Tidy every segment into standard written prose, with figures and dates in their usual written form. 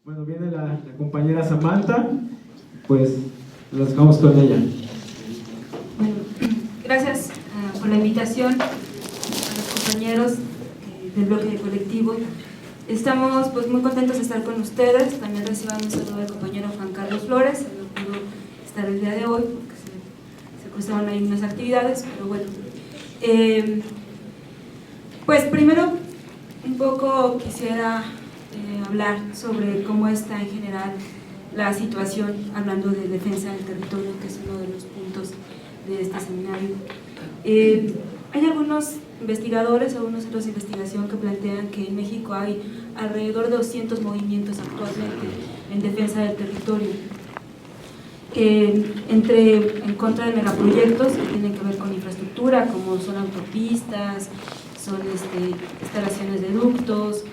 Bueno, viene la compañera Samantha, pues los dejamos con ella. Bueno, gracias por la invitación a los compañeros del bloque de colectivo. Estamos pues muy contentos de estar con ustedes. También recibamos un saludo del compañero Juan Carlos Flores, que no pudo estar el día de hoy porque se cruzaron ahí unas actividades, pero bueno. Pues primero un poco quisiera hablar sobre cómo está en general la situación, hablando de defensa del territorio, que es uno de los puntos de este seminario. Hay algunos investigadores, algunos centros de investigación que plantean que en México hay alrededor de 200 movimientos actualmente en defensa del territorio, en contra de megaproyectos que tienen que ver con infraestructura, como son autopistas, son instalaciones de ductos,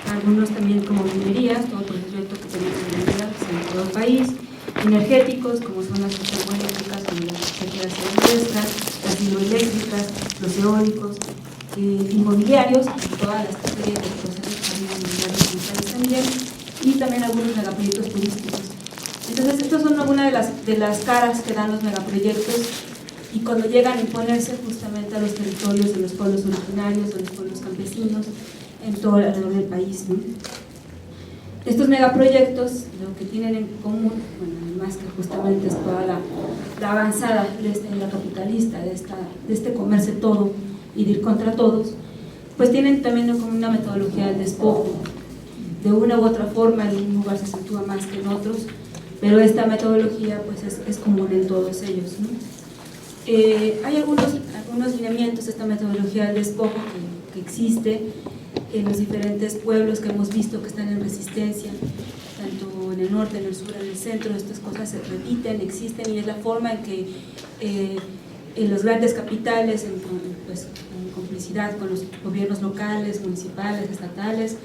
algunos también como minerías, todo el proyecto que tenemos en minerías en todo el país, energéticos, como son las termoeléctricas, como las nuestras, las hidroeléctricas, los eólicos, inmobiliarios, todas las series de procesos inmobiliarios también, y también algunos megaproyectos turísticos. Entonces, estas son algunas de las caras que dan los megaproyectos, y cuando llegan a imponerse justamente a los territorios de los pueblos originarios, de los pueblos campesinos, en todo alrededor del país, ¿no? Estos megaproyectos lo que tienen en común, bueno, además que justamente es toda la avanzada de la capitalista, de este comerse todo y de ir contra todos, pues tienen también como una metodología del despojo. De una u otra forma, en un lugar se acentúa más que en otros, pero esta metodología pues es común en todos ellos, ¿no? Hay algunos lineamientos de esta metodología del despojo que existe en los diferentes pueblos que hemos visto que están en resistencia, tanto en el norte, en el sur, en el centro. Estas cosas se repiten, existen, y es la forma en que en los grandes capitales, en complicidad con los gobiernos locales, municipales, estatales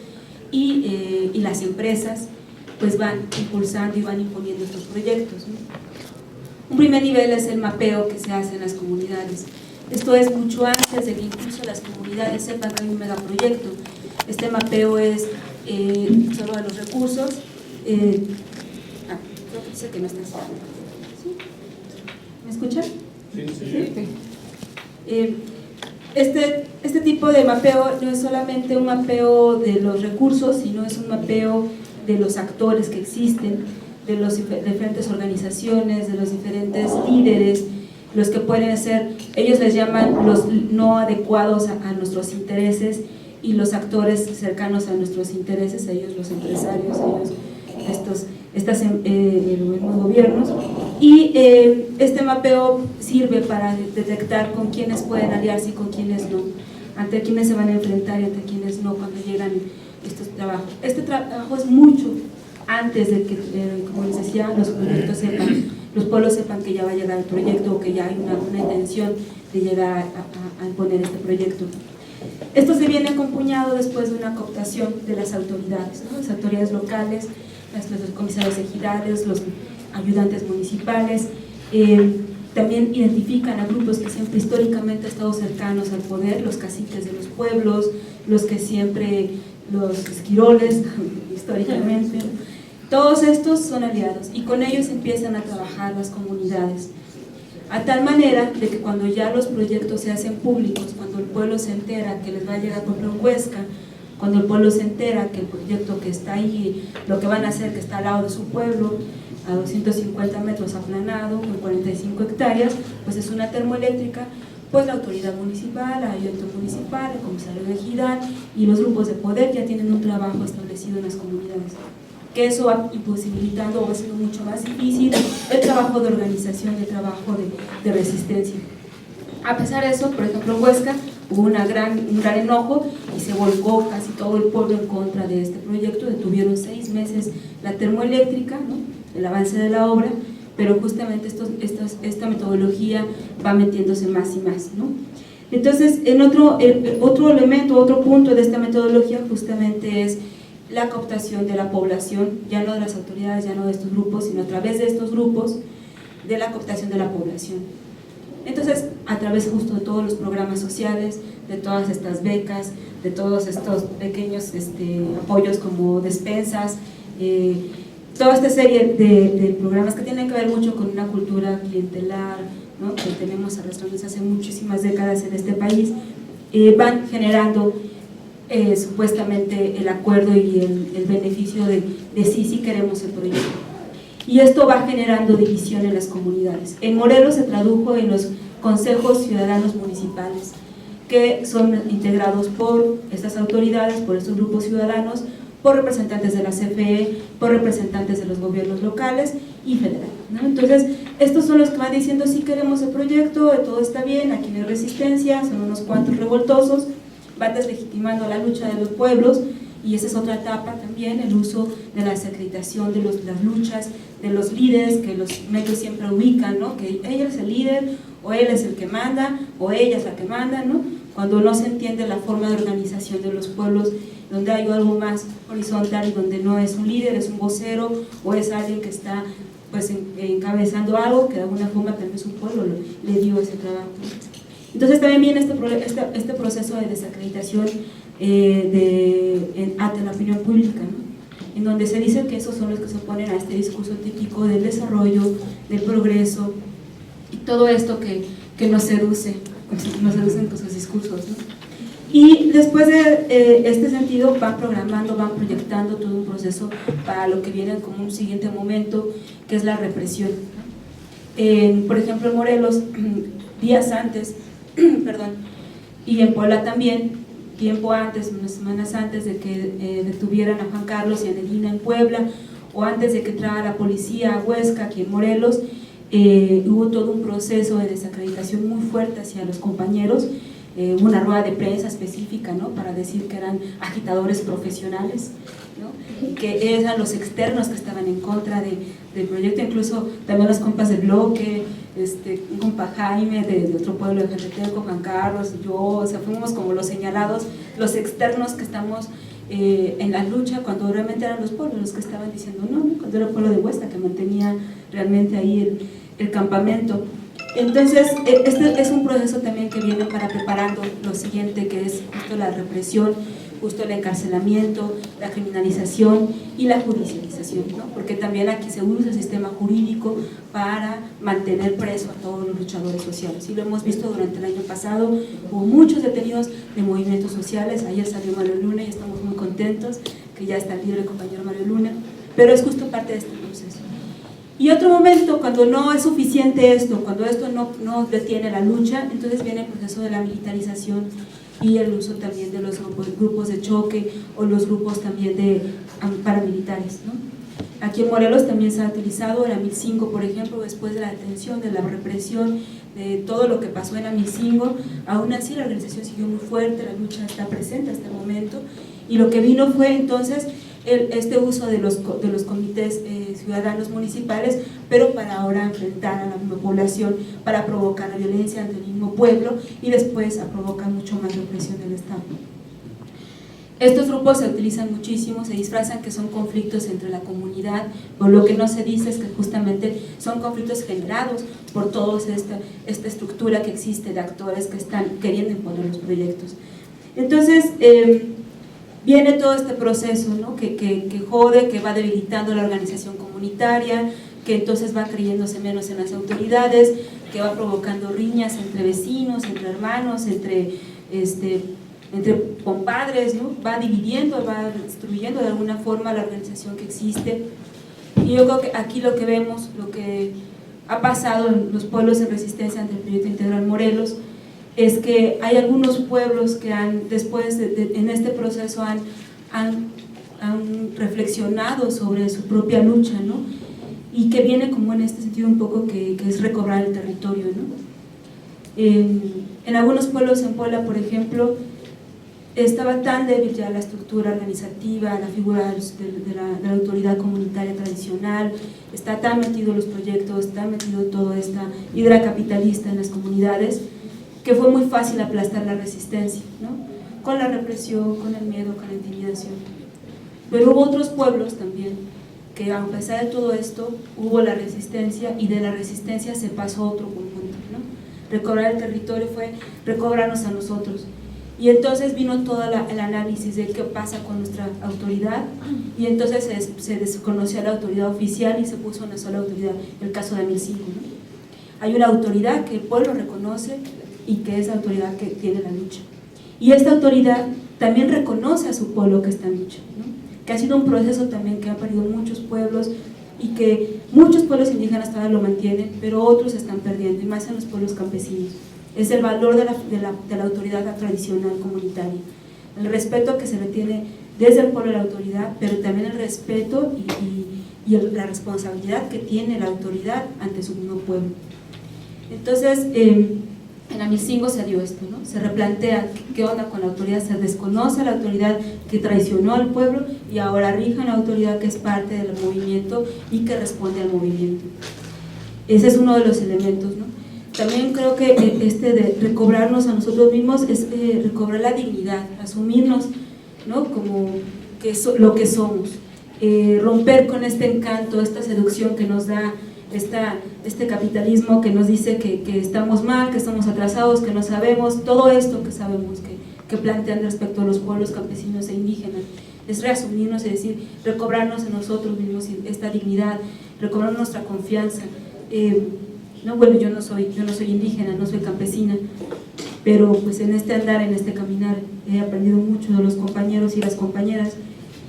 y las empresas, pues van impulsando y van imponiendo estos proyectos, ¿no? Un primer nivel es el mapeo que se hace en las comunidades. Esto es mucho antes de que incluso las comunidades sepan que hay un megaproyecto. Este mapeo es solo de los recursos. Creo que dice que no está así. ¿Sí? ¿Me escuchan? Sí. Este tipo de mapeo no es solamente un mapeo de los recursos, sino es un mapeo de los actores que existen, de las diferentes organizaciones, de los diferentes líderes, los que pueden ser, ellos les llaman los no adecuados a nuestros intereses, y los actores cercanos a nuestros intereses, ellos los empresarios, ellos los gobiernos. Y este mapeo sirve para detectar con quiénes pueden aliarse y con quiénes no, ante quiénes se van a enfrentar y ante quiénes no cuando llegan estos trabajos. Este trabajo es mucho antes de que, como les decía, los proyectos los pueblos sepan que ya va a llegar el proyecto o que ya hay una intención de llegar a imponer este proyecto. Esto se viene acompañado después de una cooptación de las autoridades, ¿no? Las autoridades locales, los comisarios ejidales, los ayudantes municipales, también identifican a grupos que siempre históricamente han estado cercanos al poder, los caciques de los pueblos, los esquiroles históricamente. Todos estos son aliados y con ellos empiezan a trabajar las comunidades, a tal manera de que cuando ya los proyectos se hacen públicos, cuando el pueblo se entera que les va a llegar, por ejemplo en Huesca, cuando el pueblo se entera que el proyecto que está ahí, lo que van a hacer, que está al lado de su pueblo, a 250 metros aplanado, con 45 hectáreas, pues es una termoeléctrica, pues la autoridad municipal, el ayuntamiento municipal, el comisario de ejidal y los grupos de poder ya tienen un trabajo establecido en las comunidades, que eso va imposibilitando o va siendo mucho más difícil el trabajo de organización y el trabajo de resistencia. A pesar de eso, por ejemplo en Huesca hubo un gran enojo y se volcó casi todo el pueblo en contra de este proyecto. Detuvieron 6 meses la termoeléctrica, ¿no?, el avance de la obra, pero justamente esta metodología va metiéndose más y más, ¿no? Entonces, otro elemento, otro punto de esta metodología justamente es la cooptación de la población, ya no de las autoridades, ya no de estos grupos, sino a través de estos grupos, de la cooptación de la población. Entonces, a través justo de todos los programas sociales, de todas estas becas, de todos estos pequeños apoyos como despensas, toda esta serie de programas que tienen que ver mucho con una cultura clientelar, ¿no?, que tenemos arrastrando hace muchísimas décadas en este país, van generando supuestamente el acuerdo y el beneficio de sí queremos el proyecto. Y esto va generando división en las comunidades. En Morelos se tradujo en los consejos ciudadanos municipales, que son integrados por estas autoridades, por estos grupos ciudadanos, por representantes de la CFE, por representantes de los gobiernos locales y federal, ¿no? Entonces, estos son los que van diciendo sí queremos el proyecto, todo está bien, aquí no hay resistencia, son unos cuantos revoltosos, van deslegitimando la lucha de los pueblos, y esa es otra etapa también, el uso de la desacreditación de las luchas, de los líderes que los medios siempre ubican, ¿no?, que ella es el líder, o él es el que manda, o ella es la que manda, ¿no?, cuando no se entiende la forma de organización de los pueblos, donde hay algo más horizontal y donde no es un líder, es un vocero, o es alguien que está pues encabezando algo que de alguna forma tal vez un pueblo le dio ese trabajo. Entonces también viene este proceso de desacreditación ante la opinión pública, ¿no?, en donde se dice que esos son los que se oponen a este discurso típico del desarrollo, del progreso, y todo esto que nos seducen con sus discursos, ¿no? Y después de este sentido van programando, van proyectando todo un proceso para lo que viene como un siguiente momento, que es la represión, ¿no? Por ejemplo, en Morelos, días antes, perdón, y en Puebla también, tiempo antes, unas semanas antes de que detuvieran a Juan Carlos y a Nedina en Puebla, o antes de que entrara la policía a Huesca, aquí en Morelos, hubo todo un proceso de desacreditación muy fuerte hacia los compañeros. Hubo una rueda de prensa específica, ¿no?, para decir que eran agitadores profesionales, ¿no?, y que eran los externos que estaban en contra del proyecto, incluso también los compas del bloque, un compa Jaime de otro pueblo de Jateteco, Juan Carlos y yo, o sea, fuimos como los señalados, los externos que estamos en la lucha, cuando realmente eran los pueblos los que estaban diciendo no, cuando era el pueblo de Huesca que mantenía realmente ahí el campamento. Entonces, este es un proceso también que viene para preparando lo siguiente, que es justo la represión, justo el encarcelamiento, la criminalización y la judicialización, ¿no?, porque también aquí se usa el sistema jurídico para mantener preso a todos los luchadores sociales, y lo hemos visto durante el año pasado, hubo muchos detenidos de movimientos sociales. Ayer salió Mario Luna y estamos muy contentos que ya está libre el compañero Mario Luna, pero es justo parte de este proceso. Y otro momento, cuando no es suficiente esto, cuando esto no detiene la lucha, entonces viene el proceso de la militarización y el uso también de los grupos de choque o los grupos también de paramilitares, ¿no? Aquí en Morelos también se ha utilizado en Amilcingo, por ejemplo, después de la detención, de la represión, de todo lo que pasó en Amilcingo. Aún así la organización siguió muy fuerte, la lucha está presente hasta el momento, y lo que vino fue entonces este uso de los comités ciudadanos municipales, pero para ahora enfrentar a la misma población, para provocar la violencia ante el mismo pueblo y después a provocar mucho más represión del Estado. Estos grupos se utilizan muchísimo, se disfrazan que son conflictos entre la comunidad, pero lo que no se dice es que justamente son conflictos generados por toda esta estructura que existe de actores que están queriendo imponer los proyectos. Entonces, viene todo este proceso, ¿no?, que jode, que va debilitando la organización comunitaria, que entonces va creyéndose menos en las autoridades, que va provocando riñas entre vecinos, entre hermanos, entre compadres, ¿no?, va dividiendo, va destruyendo de alguna forma la organización que existe. Y yo creo que aquí lo que vemos, lo que ha pasado en los pueblos en resistencia ante el proyecto integral Morelos, es que hay algunos pueblos que después en este proceso han reflexionado sobre su propia lucha, ¿no?, y que viene como en este sentido un poco que es recobrar el territorio, ¿no? En algunos pueblos en Puebla, por ejemplo, estaba tan débil ya la estructura organizativa, la figura de la autoridad comunitaria tradicional, está tan metido los proyectos, tan metido toda esta hidra capitalista en las comunidades, que fue muy fácil aplastar la resistencia, ¿no?, con la represión, con el miedo, con la intimidación. Pero hubo otros pueblos también que a pesar de todo esto hubo la resistencia, y de la resistencia se pasó a otro conjunto, ¿no? Recobrar el territorio fue recobrarnos a nosotros, Y entonces vino todo el análisis de qué pasa con nuestra autoridad, y entonces se desconoció la autoridad oficial y se puso una sola autoridad, el caso de Amilcingo, ¿no? Hay una autoridad que el pueblo reconoce y que es la autoridad que tiene la lucha. Y esta autoridad también reconoce a su pueblo que está en lucha, ¿no? Que ha sido un proceso también que ha perdido muchos pueblos y que muchos pueblos indígenas todavía lo mantienen, pero otros se están perdiendo, y más en los pueblos campesinos. Es el valor de la autoridad tradicional comunitaria, el respeto que se le tiene desde el pueblo a la autoridad, pero también el respeto y la responsabilidad que tiene la autoridad ante su mismo pueblo. Entonces, en Amilcingo se dio esto, ¿no? Se replantea qué onda con la autoridad, se desconoce a la autoridad que traicionó al pueblo y ahora rige una autoridad que es parte del movimiento y que responde al movimiento. Ese es uno de los elementos, ¿no? También creo que de recobrarnos a nosotros mismos es recobrar la dignidad, asumirnos, ¿no? Como lo que somos, romper con este encanto, esta seducción que nos da este capitalismo que nos dice que estamos mal, que estamos atrasados, que no sabemos, todo esto que sabemos que plantean respecto a los pueblos campesinos e indígenas. Es reasumirnos, es decir, recobrarnos en nosotros mismos esta dignidad, recobrar nuestra confianza. No, bueno, yo no soy indígena, no soy campesina, pero pues en este andar, en este caminar, he aprendido mucho de los compañeros y las compañeras,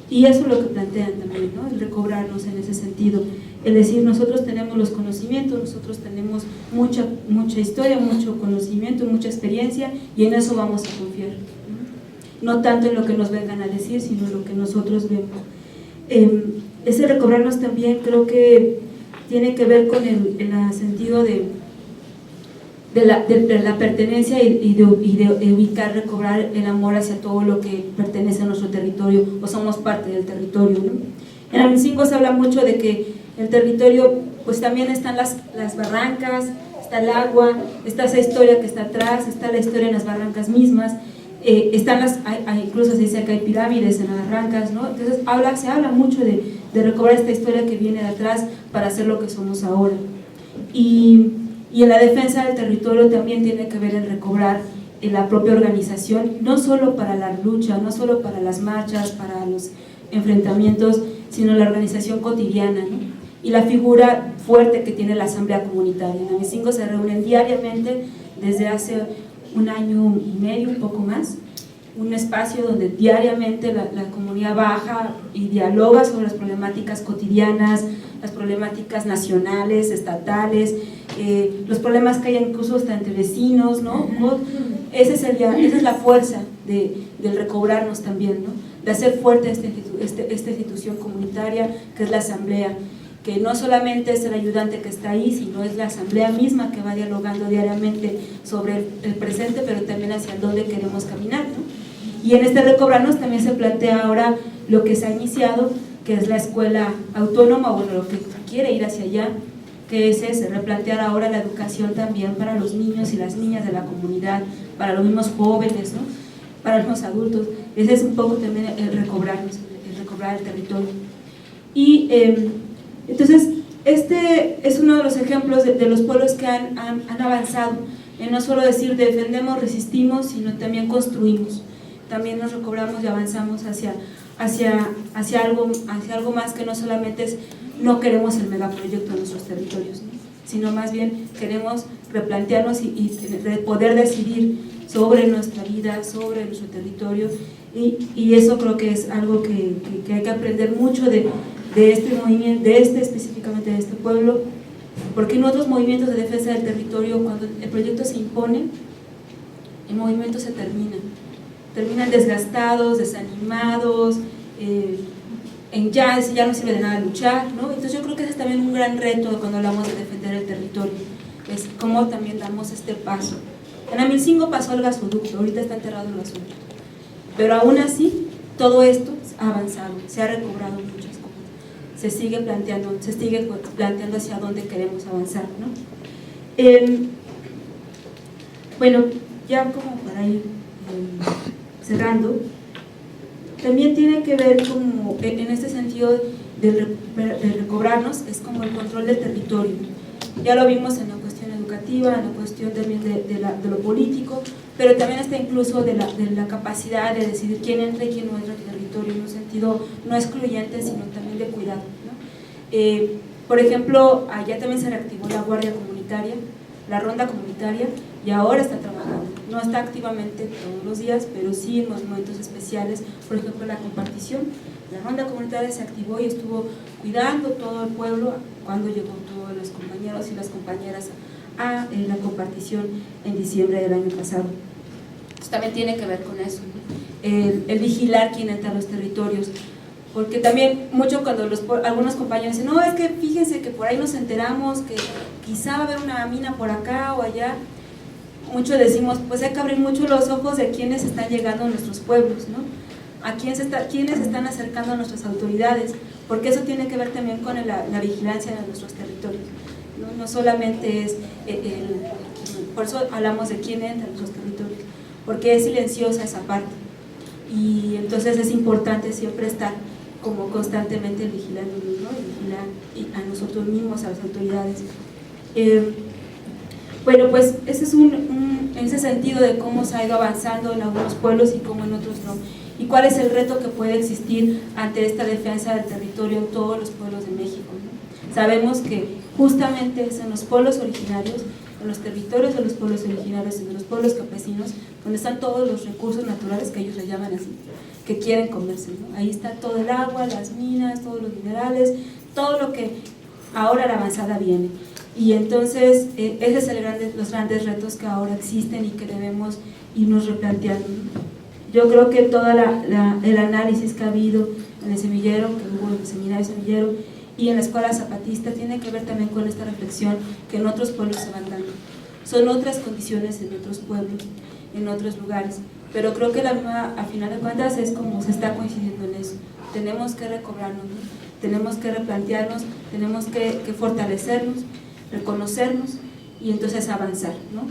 y eso es lo que plantean también, ¿no? El recobrarnos en ese sentido, es decir, nosotros tenemos los conocimientos, nosotros tenemos mucha historia, mucho conocimiento, mucha experiencia, y en eso vamos a confiar, no tanto en lo que nos vengan a decir, sino en lo que nosotros vemos. Ese recobrarnos también creo que tiene que ver con el sentido de la pertenencia y de ubicar, recobrar el amor hacia todo lo que pertenece a nuestro territorio, o somos parte del territorio, ¿no? En Amilcingo se habla mucho de que el territorio, pues también están las barrancas, está el agua, está esa historia que está atrás, está la historia en las barrancas mismas, incluso se dice que hay pirámides en las barrancas, ¿no? Entonces se habla mucho de recobrar esta historia que viene de atrás para hacer lo que somos ahora. Y en la defensa del territorio también tiene que ver el recobrar la propia organización, no solo para la lucha, no solo para las marchas, para los enfrentamientos, sino la organización cotidiana, ¿no? Y la figura fuerte que tiene la asamblea comunitaria. En Amilcingo se reúnen diariamente desde hace un año y medio, un poco más, un espacio donde diariamente la comunidad baja y dialoga sobre las problemáticas cotidianas, las problemáticas nacionales, estatales, los problemas que hay incluso hasta entre vecinos, ¿no? Esa es la fuerza del recobrarnos también, ¿no? De hacer fuerte esta institución comunitaria que es la asamblea, que no solamente es el ayudante que está ahí, sino es la asamblea misma que va dialogando diariamente sobre el presente, pero también hacia dónde queremos caminar, ¿no? Y en este recobrarnos también se plantea ahora lo que se ha iniciado, que es la escuela autónoma, bueno, lo que quiere ir hacia allá, que es ese, replantear ahora la educación también para los niños y las niñas de la comunidad, para los mismos jóvenes, ¿no? Para los adultos. Ese es un poco también el recobrarnos, el recobrar el territorio. Y entonces, este es uno de los ejemplos de los pueblos que han avanzado, en no solo decir defendemos, resistimos, sino también construimos, también nos recobramos y avanzamos hacia algo más que no solamente es, no queremos el megaproyecto en nuestros territorios, ¿no? Sino más bien queremos replantearnos y poder decidir sobre nuestra vida, sobre nuestro territorio, y eso creo que es algo que hay que aprender mucho de este movimiento, específicamente de este pueblo, porque en otros movimientos de defensa del territorio, cuando el proyecto se impone, el movimiento se terminan desgastados, desanimados, ya no sirve de nada luchar, ¿no? Entonces yo creo que ese es también un gran reto cuando hablamos de defender el territorio, es cómo también damos este paso. En Amilcingo pasó el gasoducto, ahorita está enterrado el gasoducto, pero aún así todo esto ha avanzado, se ha recobrado muchas cosas, se sigue planteando hacia dónde queremos avanzar, ¿no? Bueno, ya como para ir cerrando, también tiene que ver como en este sentido de recobrarnos, es como el control del territorio. Ya lo vimos en la cuestión educativa, en la cuestión también de lo político, pero también está incluso de la capacidad de decidir quién entra y quién no entra al territorio, en un sentido no excluyente, sino también de cuidado, ¿no? Por ejemplo, allá también se reactivó la guardia comunitaria, la ronda comunitaria, y ahora está trabajando. No está activamente todos los días, pero sí en los momentos especiales, por ejemplo la compartición. La ronda comunitaria se activó y estuvo cuidando todo el pueblo cuando llegó todos los compañeros y las compañeras a la compartición en diciembre del año pasado. Entonces también tiene que ver con eso, ¿no? El vigilar quién entra a los territorios, porque también mucho cuando algunos compañeros dicen, no, es que fíjense que por ahí nos enteramos que quizá va a haber una mina por acá o allá, muchos decimos, pues hay que abrir mucho los ojos de quienes están llegando a nuestros pueblos, ¿no? A quiénes se están acercando a nuestras autoridades, porque eso tiene que ver también con la vigilancia de nuestros territorios, ¿no? No solamente es, por eso hablamos de quién entra a nuestros territorios, porque es silenciosa esa parte, y entonces es importante siempre estar como constantemente vigilando, ¿no? Y vigilar a nosotros mismos, a las autoridades. Bueno, pues ese es en ese sentido de cómo se ha ido avanzando en algunos pueblos y cómo en otros no, y cuál es el reto que puede existir ante esta defensa del territorio en todos los pueblos de México, ¿no? Sabemos que justamente es en los pueblos originarios, en los territorios de los pueblos originarios y de los pueblos campesinos, donde están todos los recursos naturales, que ellos le llaman así, que quieren comerse, ¿no? Ahí está todo el agua, las minas, todos los minerales, todo lo que ahora la avanzada viene. Y entonces, ese es los grandes retos que ahora existen y que debemos irnos replanteando, ¿no? Yo creo que todo el análisis que ha habido en el semillero, que hubo en el seminario semillero y en la escuela zapatista, tiene que ver también con esta reflexión que en otros pueblos se van dando. Son otras condiciones en otros pueblos, en otros lugares, pero creo que la misma, a final de cuentas, es como se está coincidiendo en eso. Tenemos que recobrarnos, ¿no? Tenemos que replantearnos, tenemos que fortalecernos, reconocernos y entonces avanzar, ¿no?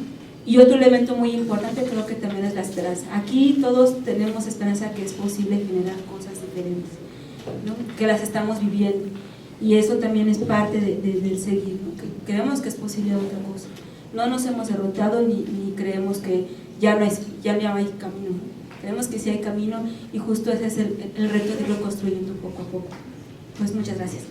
Y otro elemento muy importante creo que también es la esperanza. Aquí todos tenemos esperanza que es posible generar cosas diferentes, ¿no? Que las estamos viviendo, y eso también es parte del seguir, ¿no? Que creemos que es posible otra cosa. No nos hemos derrotado ni creemos que ya no hay camino, ¿no? Creemos que sí hay camino, y justo ese es el reto de irlo construyendo poco a poco. Pues muchas gracias.